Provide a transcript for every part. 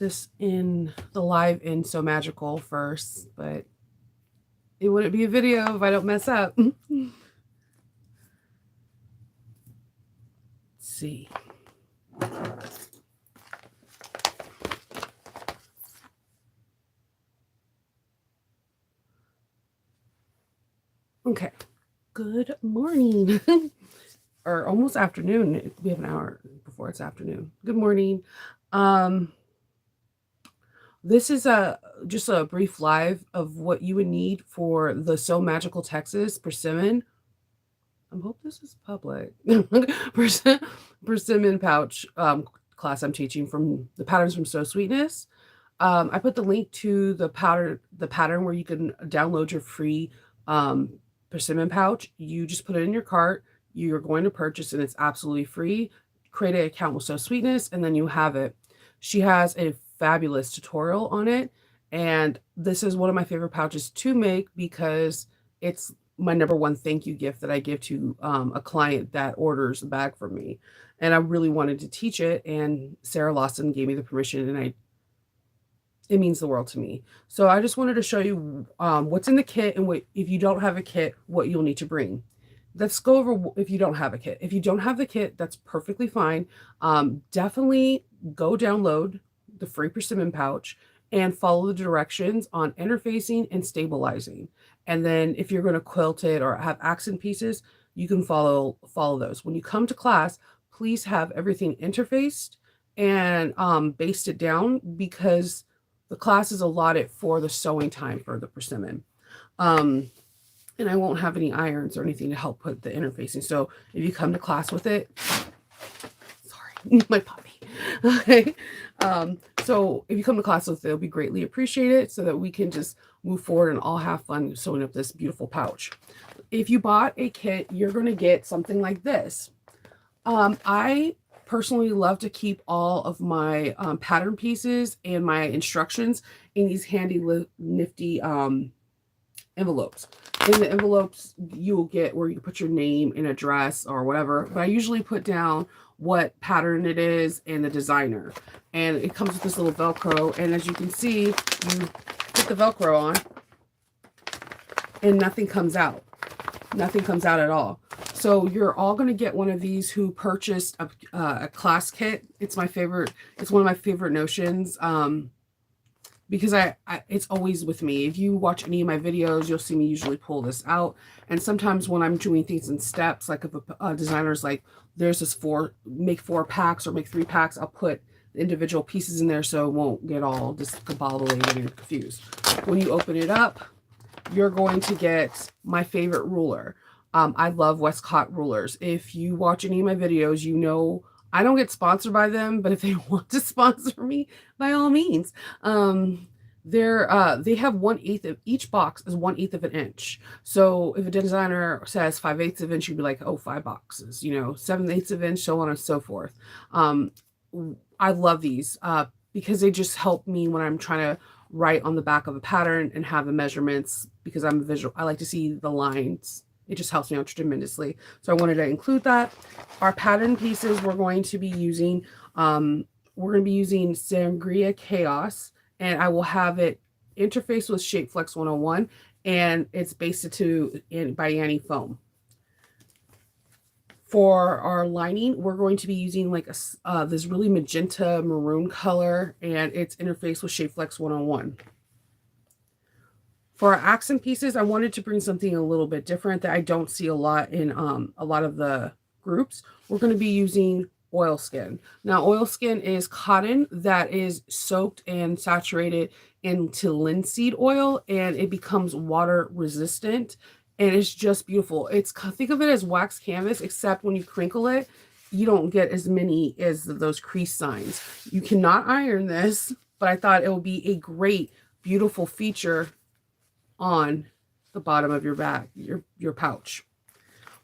this in the live in So Magical first, but it wouldn't be a video if I don't mess up. Let's see. Okay. Good morning. Or almost afternoon. We have an hour before it's afternoon. Good morning. This is just a brief live of what you would need for the So Magical Texas persimmon. I hope this is public. Persimmon pouch class I'm teaching from the patterns from So Sweetness. I put the link to the pattern where you can download your free persimmon pouch. You just put it in your cart. You're going to purchase, and it's absolutely free. Create an account with So Sweetness, and then you have it. She has a fabulous tutorial on it, and this is one of my favorite pouches to make because it's my number one thank you gift that I give to a client that orders a bag from me. And I really wanted to teach it, and Sarah Lawson gave me the permission, and it means the world to me. So I just wanted to show you what's in the kit, and what, if you don't have a kit, what you'll need to bring. Let's go over if you don't have a kit. If you don't have the kit, that's perfectly fine. Definitely go download the free persimmon pouch and follow the directions on interfacing and stabilizing. And then if you're going to quilt it or have accent pieces, you can follow those. When you come to class, please have everything interfaced and basted down, because the class is allotted for the sewing time for the persimmon. And I won't have any irons or anything to help put the interfacing. So if you come to class with it, sorry, my puppy. Okay. So if you come to class with it, it'll be greatly appreciated, so that we can just move forward and all have fun sewing up this beautiful pouch. If you bought a kit, you're going to get something like this. I personally love to keep all of my pattern pieces and my instructions in these handy, nifty envelopes. In the envelopes, you will get where you can put your name and address or whatever. But I usually put down what pattern it is and the designer. And it comes with this little Velcro. And as you can see, you put the Velcro on and nothing comes out. Nothing comes out at all. So you're all going to get one of these who purchased a class kit. It's my favorite. It's one of my favorite notions. Because it's always with me. If you watch any of my videos, you'll see me usually pull this out. And sometimes when I'm doing things in steps, like if a designer's like, there's this make 4 packs or make 3 packs, I'll put individual pieces in there so it won't get all discombobulated and confused. When you open it up, you're going to get my favorite ruler. I love Westcott rulers. If you watch any of my videos, you know I don't get sponsored by them, but if they want to sponsor me, by all means. They have 1/8 of each box is 1/8 of an inch. So if a designer says 5/8 of an inch, you'd be like, oh, 5 boxes, 7/8 of an inch, so on and so forth. I love these because they just help me when I'm trying to write on the back of a pattern and have the measurements, because I'm a visual. I like to see the lines. It just helps me out tremendously. So I wanted to include that. Our pattern pieces we're going to be using, Sangria Chaos, and I will have it interface with Shapeflex 101, and it's basted by Annie Foam. For our lining, we're going to be using like this really magenta maroon color, and it's interfaced with Shapeflex 101. For our accent pieces, I wanted to bring something a little bit different that I don't see a lot in a lot of the groups. We're going to be using oilskin. Now, oilskin is cotton that is soaked and saturated into linseed oil, and it becomes water resistant, and it's just beautiful. Think of it as wax canvas, except when you crinkle it, you don't get as many as those crease signs. You cannot iron this, but I thought it would be a great, beautiful feature on the bottom of your bag, your pouch.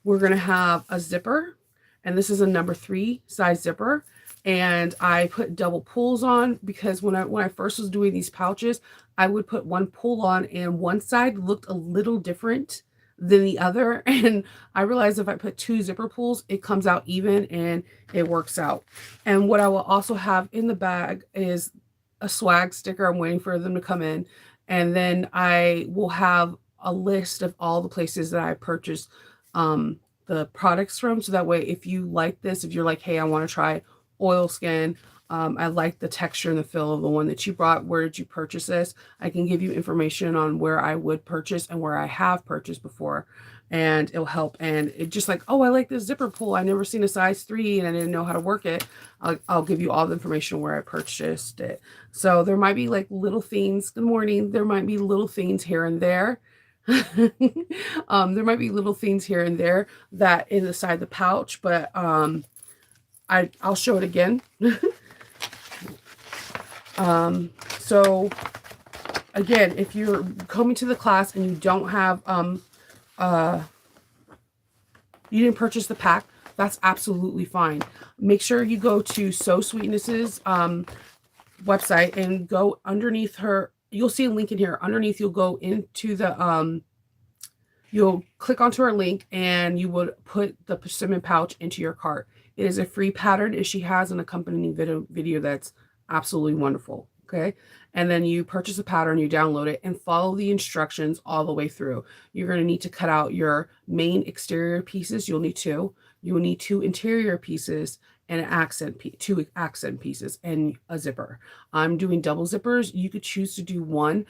We're going to have a zipper, and this is a number 3 size zipper, and I put double pulls on because when I first was doing these pouches, I would put one pull on and one side looked a little different than the other, and I realized if I put 2 zipper pulls, it comes out even and it works out. And what I will also have in the bag is a swag sticker. I'm waiting for them to come in. And then I will have a list of all the places that I purchased the products from. So that way, if you like this, if you're like, hey, I want to try oilskin, I like the texture and the feel of the one that you brought. Where did you purchase this? I can give you information on where I would purchase and where I have purchased before. And it'll help. And it just like, oh, I like this zipper pull. I never seen a size 3 and I didn't know how to work it. I'll give you all the information where I purchased it. So there might be like little things. Good morning. There might be little things here and there. There might be little things here and there that inside the pouch, but I'll show it again. So again, if you're coming to the class and you don't have you didn't purchase the pack, that's absolutely fine. Make sure you go to So Sweetness's website and go underneath her. You'll see a link in here. Underneath, you'll go into the you'll click onto her link and you would put the persimmon pouch into your cart. It is a free pattern and she has an accompanying video that's absolutely wonderful. Okay. And then you purchase a pattern, you download it and follow the instructions all the way through. You're going to need to cut out your main exterior pieces. You'll need two. You will need 2 interior pieces and two accent pieces and a zipper. I'm doing double zippers. You could choose to do one.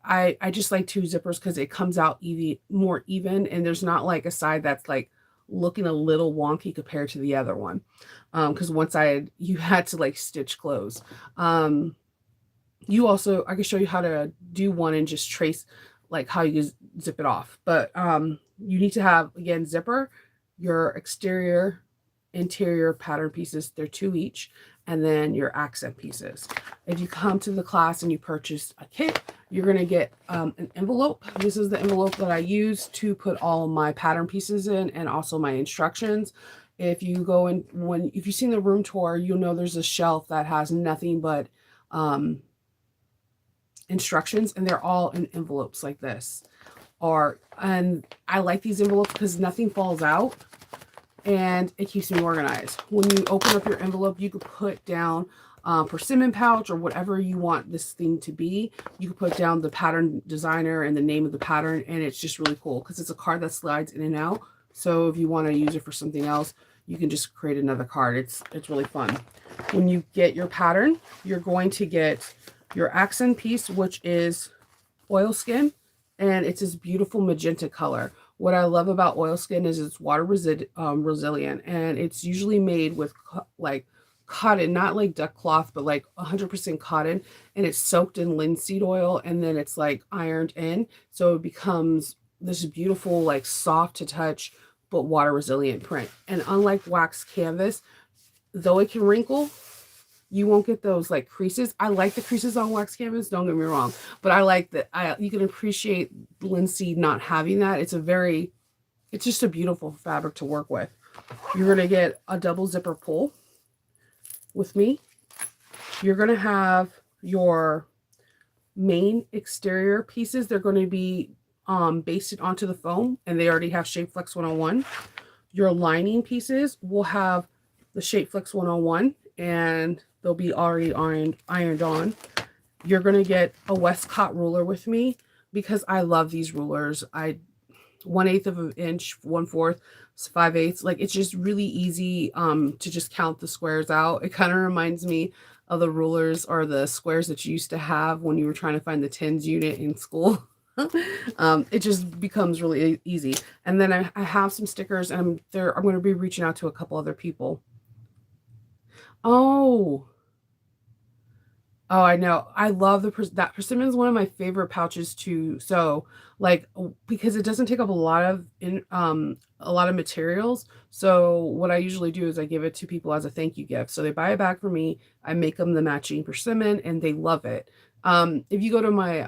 I just like 2 zippers because it comes out more even and there's not like a side that's like looking a little wonky compared to the other one. Because one side you had to like stitch clothes. I can show you how to do one and just trace like how you zip it off. But you need to have, again, zipper, your exterior, interior pattern pieces. They're 2 each. And then your accent pieces. If you come to the class and you purchase a kit, you're going to get an envelope. This is the envelope that I use to put all of my pattern pieces in and also my instructions. If you go in, if you've seen the room tour, you'll know there's a shelf that has nothing but instructions, and they're all in envelopes like this. And I like these envelopes because nothing falls out and it keeps me organized. When you open up your envelope, you could put down persimmon pouch or whatever you want this thing to be. You can put down the pattern designer and the name of the pattern, and it's just really cool because it's a card that slides in and out. So if you want to use it for something else, you can just create another card. It's really fun. When you get your pattern, you're going to get your accent piece, which is oilskin, and it's this beautiful magenta color. What I love about oilskin is it's water resilient, and it's usually made with like cotton, not like duck cloth, but like 100% cotton, and it's soaked in linseed oil, and then it's like ironed in, so it becomes this beautiful, like soft to touch, but water resilient print. And unlike wax canvas, though it can wrinkle, you won't get those like creases. I like the creases on wax canvas, don't get me wrong, but I like that you can appreciate linseed not having that. It's just a beautiful fabric to work with. You're going to get a double zipper pull with me. You're going to have your main exterior pieces. They're going to be basted onto the foam, and they already have Shape Flex 101. Your lining pieces will have the Shape Flex 101, and they'll be already ironed on. You're going to get a Westcott ruler with me because I love these rulers. 1/8 of an inch, 1/4, 5/8. Like, it's just really easy to just count the squares out. It kind of reminds me of the rulers or the squares that you used to have when you were trying to find the tens unit in school. It just becomes really easy. And then I have some stickers, and I'm going to be reaching out to a couple other people. Oh, I know. I love that persimmon is one of my favorite pouches to sew, like, because it doesn't take up a lot of materials. So what I usually do is I give it to people as a thank you gift. So they buy a bag for me. I make them the matching persimmon, and they love it. If you go to my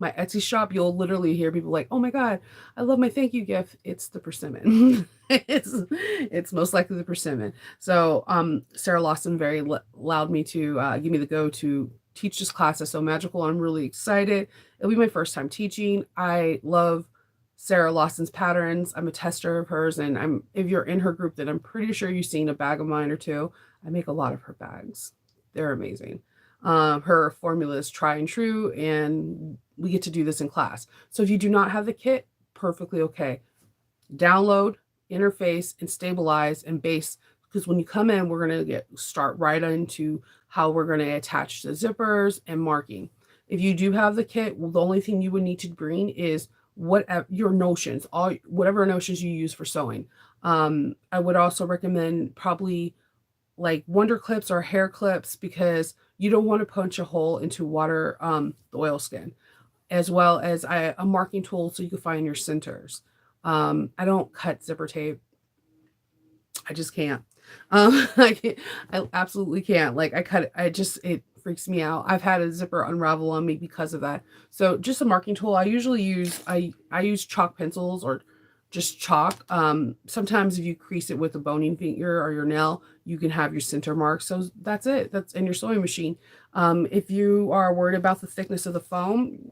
Etsy shop, you'll literally hear people like, "Oh my God, I love my thank you gift. It's the persimmon." It's most likely the persimmon. So Sarah Lawson allowed me to give me the go to teach this class at So Magical. I'm really excited. It'll be my first time teaching. I love Sarah Lawson's patterns. I'm a tester of hers, and if you're in her group, then I'm pretty sure you've seen a bag of mine or two. I make a lot of her bags. They're amazing. Her formula is try and true, and we get to do this in class. So if you do not have the kit, perfectly okay. Download, interface, and stabilize and base. Because when you come in, we're going to start right into how we're going to attach the zippers and marking. If you do have the kit, well, the only thing you would need to bring is whatever your notions, all whatever notions you use for sewing. I would also recommend probably like wonder clips or hair clips because you don't want to punch a hole into water the oil skin, as well as a marking tool so you can find your centers. I don't cut zipper tape. I just can't. I can't, I absolutely can't. Like I cut it, it freaks me out. I've had a zipper unravel on me because of that. So just a marking tool. I usually use I use chalk pencils or just chalk. Sometimes if you crease it with a boning finger or your nail, you can have your center mark. So that's it. That's in your sewing machine. If you are worried about the thickness of the foam,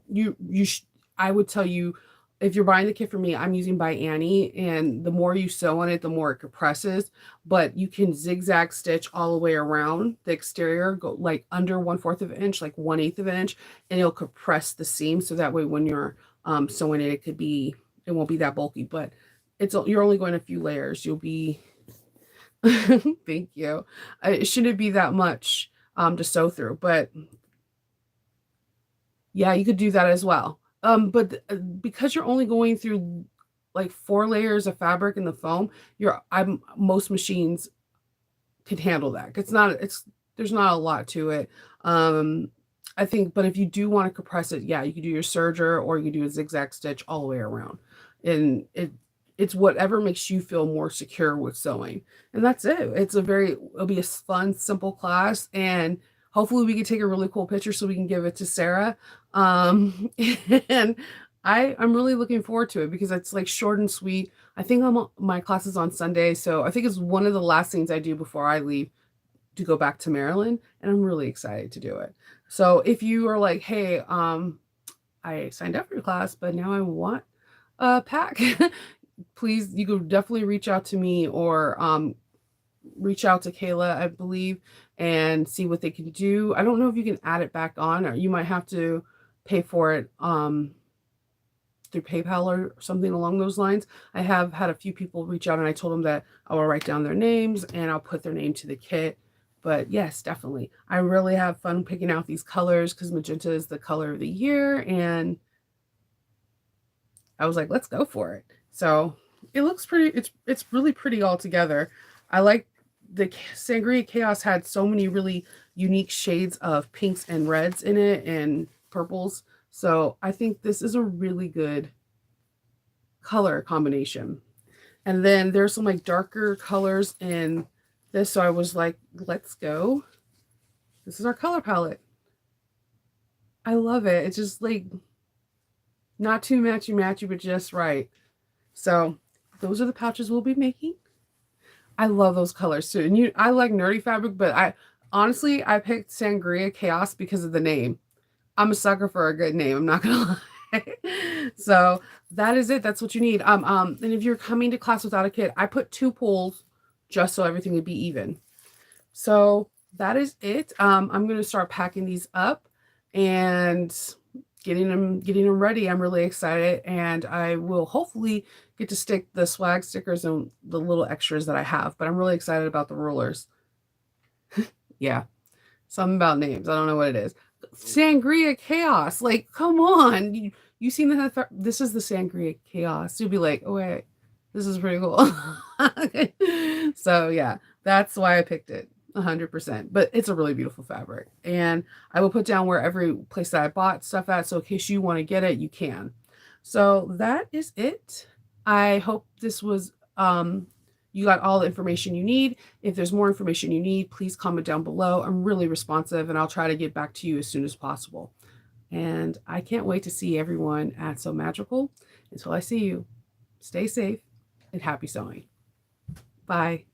I would tell you if you're buying the kit for me, I'm using by Annie, and the more you sew on it, the more it compresses. But you can zigzag stitch all the way around the exterior, go like under 1/4 of an inch, like 1/8 of an inch, and it'll compress the seam. So that way, when you're sewing it, it won't be that bulky. But you're only going a few layers. You'll be thank you. It shouldn't be that much to sew through, but yeah, you could do that as well. But because you're only going through like 4 layers of fabric in the foam, most machines could handle that. There's not a lot to it. Um, I think, but if you do want to compress it, yeah, you could do your serger or you could do a zigzag stitch all the way around. And it's whatever makes you feel more secure with sewing. And that's it. It'll be a fun, simple class. And hopefully we can take a really cool picture so we can give it to Sarah. Um, and I'm really looking forward to it because it's like short and sweet. I think my class is on Sunday, so I think it's one of the last things I do before I leave to go back to Maryland, and I'm really excited to do it. So if you are like, hey, I signed up for your class, but now I want a pack, please, you could definitely reach out to me or reach out to Kayla, I believe, and see what they can do. I don't know if you can add it back on, or you might have to pay for it through PayPal or something along those lines. I have had a few people reach out and I told them that I will write down their names and I'll put their name to the kit. But yes, definitely. I really have fun picking out these colors because magenta is the color of the year. And I was like, let's go for it. So it looks pretty. It's really pretty all together. I like the Sangria Chaos had so many really unique shades of pinks and reds in it and purples. So I think this is a really good color combination. And then there's some like darker colors in this. So I was like, let's go. This is our color palette. I love it. It's just like not too matchy, but just right. So those are the pouches we'll be making. I love those colors too. And I like nerdy fabric, but I picked Sangria Chaos because of the name. I'm a sucker for a good name. I'm not gonna lie. So that is it. That's what you need. And if you're coming to class without a kit, I put 2 pulls just so everything would be even. So that is it. I'm gonna start packing these up and getting them ready. I'm really excited, and I will hopefully get to stick the swag stickers and the little extras that I have. But I'm really excited about the rulers. Yeah, something about names. I don't know what it is. Sangria Chaos. Like, come on. You seen that? This is the Sangria Chaos. You'll be like, oh, wait, this is pretty cool. So, yeah, that's why I picked it 100%. But it's a really beautiful fabric. And I will put down where every place that I bought stuff at. So, in case you want to get it, you can. So, that is it. I hope this was you got all the information you need. If there's more information you need, please comment down below. I'm really responsive and I'll try to get back to you as soon as possible. And I can't wait to see everyone at So Magical. Until I see you, stay safe and happy sewing. Bye.